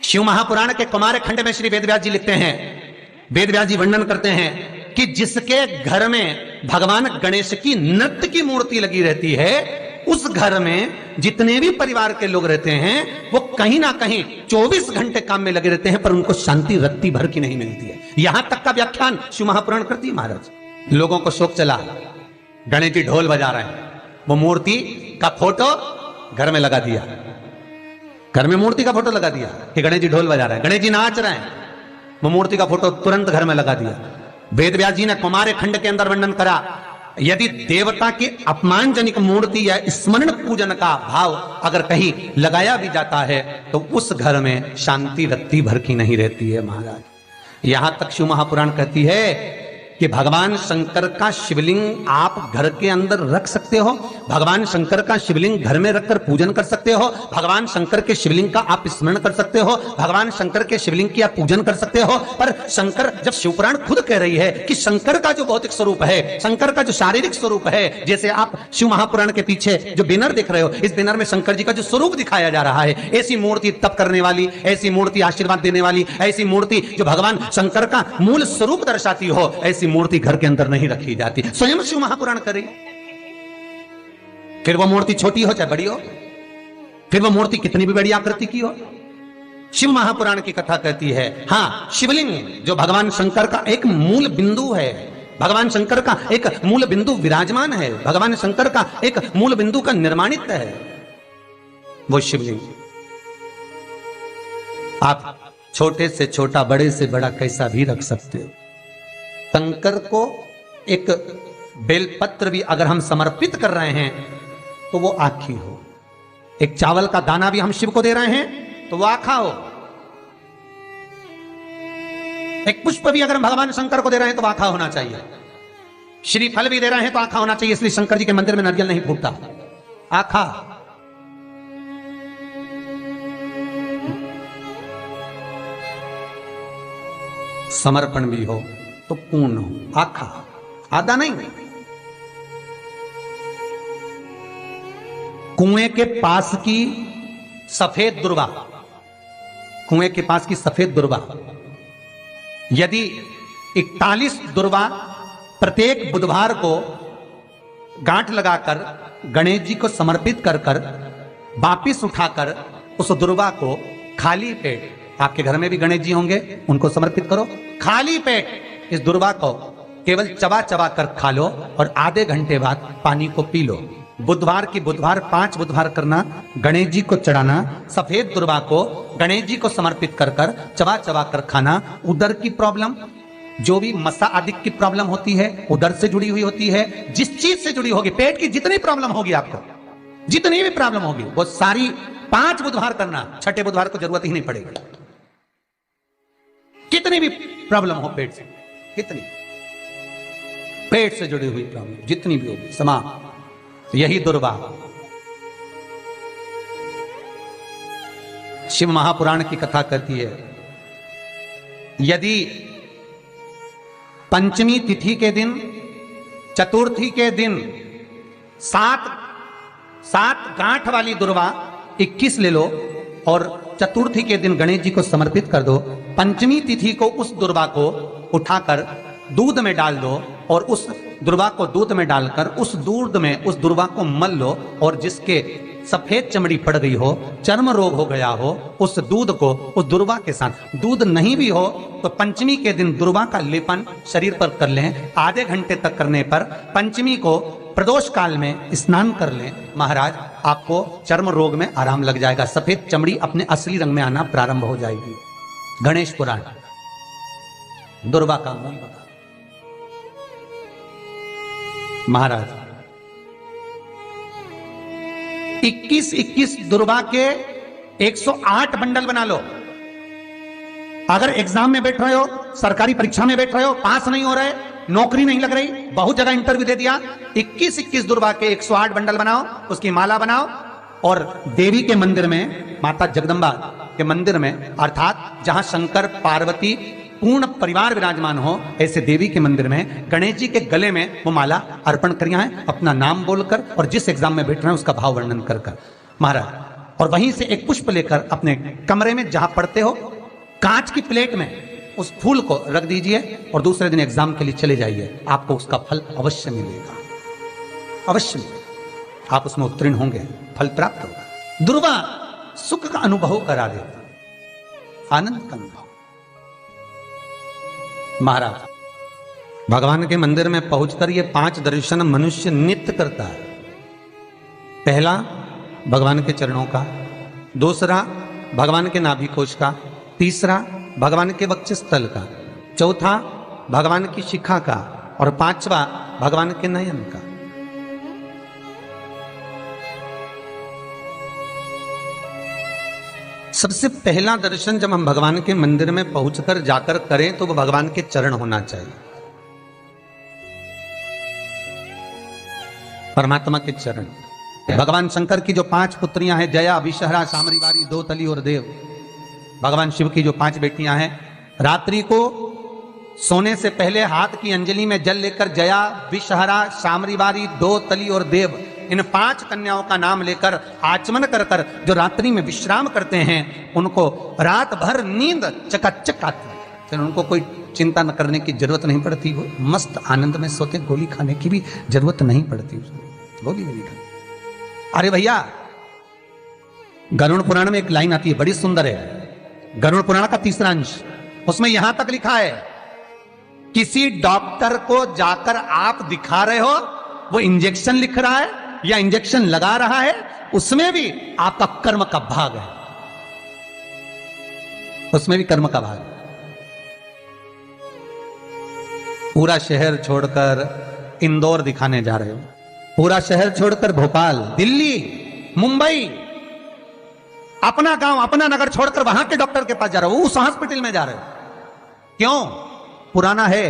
शिव महापुराण के कुमार खंड में श्री वेदव्यास जी लिखते हैं, वेदव्यास जी वर्णन करते हैं कि जिसके घर में भगवान गणेश की नृत्य की मूर्ति लगी रहती है, उस घर में जितने भी परिवार के लोग रहते हैं वो कहीं ना कहीं 24 घंटे काम में लगे रहते हैं, पर उनको शांति रत्ती भर की नहीं मिलती है। यहां तक का व्याख्यान शिव महापुराण करती है महाराज। लोगों को शौक चला, गणेश जी ढोल बजा रहे हैं, वो मूर्ति का फोटो घर में लगा दिया, घर में मूर्ति का फोटो लगा दिया कि गणेश जी ढोल बजा रहे हैं, गणेश जी नाच रहे हैं, वो मूर्ति का फोटो तुरंत घर में लगा दिया। वेदव्यास जी ने कुमार खंड के अंदर वर्णन करा, यदि देवता की अपमानजनक मूर्ति या स्मरण पूजन का भाव अगर कहीं लगाया भी जाता है तो उस घर में शांति रत्ती भर की नहीं रहती है महाराज। यहां तक शिव महापुराण कहती है कि भगवान शंकर का शिवलिंग आप घर के अंदर रख सकते हो, भगवान शंकर का शिवलिंग घर में रखकर पूजन कर सकते हो, भगवान शंकर के शिवलिंग का आप स्मरण कर सकते हो, भगवान शंकर के शिवलिंग की आप पूजन कर सकते हो। पर शंकर, जब शिवपुराण खुद कह रही है कि शंकर का जो भौतिक स्वरूप है, शंकर का जो शारीरिक स्वरूप है, जैसे आप शिव महापुराण के पीछे जो बैनर देख रहे हो, इस बैनर में शंकर जी का जो स्वरूप दिखाया जा रहा है, ऐसी मूर्ति तप करने वाली, ऐसी मूर्ति आशीर्वाद देने वाली, ऐसी मूर्ति जो भगवान शंकर का मूल स्वरूप दर्शाती हो, ऐसी मूर्ति घर के अंदर नहीं रखी जाती। स्वयं शिव महापुराण करे, फिर वो मूर्ति छोटी हो चाहे बड़ी हो, फिर वो मूर्ति कितनी भी बड़ी आकृति की हो, शिव महापुराण की कथा कहती है। हां, शिवलिंग जो भगवान शंकर का एक मूल बिंदु है, भगवान शंकर का एक मूल बिंदु विराजमान है, भगवान शंकर का एक मूल बिंदु का निर्माणित है वो शिवलिंग। आप छोटे से छोटा, बड़े से बड़ा कैसा भी रख सकते हो। शंकर को एक बेलपत्र भी अगर हम समर्पित कर रहे हैं तो वो आखी हो, एक चावल का दाना भी हम शिव को दे रहे हैं तो वो आखा हो, एक पुष्प भी अगर हम भगवान शंकर को दे रहे हैं तो आखा होना चाहिए, श्रीफल भी दे रहे हैं तो आखा होना चाहिए। इसलिए शंकर जी के मंदिर में नारियल नहीं फूटता, आखा। समर्पण भी हो तो पूर्ण हो, आखा, आधा नहीं। कुएं के पास की सफेद दुर्वा, कुएं के पास की सफेद दुर्वा, यदि 41 दुर्वा प्रत्येक बुधवार को गांठ लगाकर गणेश जी को समर्पित कर कर वापिस उठाकर उस दुर्वा को खाली पेट, आपके घर में भी गणेश जी होंगे, उनको समर्पित करो, खाली पेट इस दुर्वा को केवल चबा चबा कर खा लो और आधे घंटे बाद पानी को पी लो। बुधवार की बुधवार 5 बुधवार करना, गणेश जी को चढ़ाना, सफेद दुर्वा को गणेश जी को समर्पित कर कर चबा चबा कर खाना। उदर की प्रॉब्लम, जो भी मसा आदि की प्रॉब्लम होती है, उदर से जुड़ी हुई होती है, जिस चीज से जुड़ी होगी, पेट की जितनी प्रॉब्लम होगी आपको, जितनी भी प्रॉब्लम होगी वो सारी 5 बुधवार करना, छठे बुधवार को जरूरत ही नहीं पड़ेगी। कितनी भी प्रॉब्लम हो पेट से, कितनी पेट से जुड़ी हुई प्रॉब्लम जितनी भी होगी, समाप्त। यही दुर्वा शिव महापुराण की कथा कहती है। यदि पंचमी तिथि के दिन, चतुर्थी के दिन 7 गांठ वाली दुर्वा 21 ले लो और चतुर्थी के दिन गणेश जी को समर्पित कर दो। पंचमी तिथि को उस दुर्वा को उठाकर दूध में डाल दो और उस दुर्वा को दूध में डालकर उस दूध में उस दुर्वा को मल लो, और जिसके सफेद चमड़ी पड़ गई हो, चर्म रोग हो गया हो, उस दूध को उस दुर्वा के साथ, दूध नहीं भी हो तो पंचमी के दिन दुर्वा का लेपन शरीर पर कर लें। आधे घंटे तक करने पर पंचमी को प्रदोष काल में स्नान कर लें। महाराज, आपको चर्म रोग में आराम लग जाएगा, सफेद चमड़ी अपने असली रंग में आना प्रारंभ हो जाएगी। गणेश पुराण दुर्वा का मूल बता। महाराज 21 दुर्वा के 108 बंडल बना लो। अगर एग्जाम में बैठ रहे हो, सरकारी परीक्षा में बैठ रहे हो, पास नहीं हो रहे, नौकरी नहीं लग रही, बहुत जगह इंटरव्यू दे दिया, 21 दुर्वा के 108 बंडल बनाओ, उसकी माला बनाओ और देवी के मंदिर में, माता जगदम्बा के मंदिर में, अर्थात जहां शंकर पार्वती पूर्ण परिवार विराजमान हो, ऐसे देवी के मंदिर में गणेश जी के गले में वो माला अर्पण करिए हैं, अपना नाम बोलकर और जिस एग्जाम में बैठ रहे हैं उसका भाव वर्णन कर कर। महाराज और वहीं से एक पुष्प लेकर अपने कमरे में जहां पढ़ते हो कांच की प्लेट में उस फूल को रख दीजिए और दूसरे दिन एग्जाम के लिए चले जाइए, आपको उसका फल अवश्य मिलेगा, अवश्य मिलेगा। आप उसमें उत्तीर्ण होंगे, फल प्राप्त होगा। दुर्वा सुख का अनुभव करा देता, आनंद का अनुभव। महाराज भगवान के मंदिर में पहुंचकर ये 5 दर्शन मनुष्य नित्य करता है। पहला भगवान के चरणों का, दूसरा भगवान के नाभि कोश का, तीसरा भगवान के वक्षस्थल का, चौथा भगवान की शिखा का और 5वां भगवान के नयन का। सबसे पहला दर्शन जब हम भगवान के मंदिर में पहुंचकर जाकर करें तो वो भगवान के चरण होना चाहिए, परमात्मा के चरण। भगवान शंकर की जो 5 पुत्रियां हैं, जया, विषहरा, सामरीवारी, दोतली और देव, भगवान शिव की जो 5 बेटियां हैं, रात्रि को सोने से पहले हाथ की अंजलि में जल लेकर जया, विषहरा, सामरीवारी, दोतली और देव, इन 5 कन्याओं का नाम लेकर आचमन कर कर जो रात्रि में विश्राम करते हैं, उनको रात भर नींद चकाचक आती है। फिर उनको कोई चिंता न करने की जरूरत नहीं पड़ती, वो मस्त आनंद में सोते, गोली खाने की भी जरूरत नहीं पड़ती, गोली नहीं खाने। अरे भैया, गरुड़ पुराण में एक लाइन आती है, बड़ी सुंदर है, गरुड़ पुराण का 3रा अंश, उसमें यहां तक लिखा है, किसी डॉक्टर को जाकर आप दिखा रहे हो, वो इंजेक्शन लिख रहा है या इंजेक्शन लगा रहा है, उसमें भी आपका कर्म का भाग है, उसमें भी कर्म का भाग है। पूरा शहर छोड़कर इंदौर दिखाने जा रहे हो, पूरा शहर छोड़कर भोपाल, दिल्ली, मुंबई, अपना गांव, अपना नगर छोड़कर वहां के डॉक्टर के पास जा रहे हो, उस हॉस्पिटल में जा रहे हो। क्यों? पुराना है,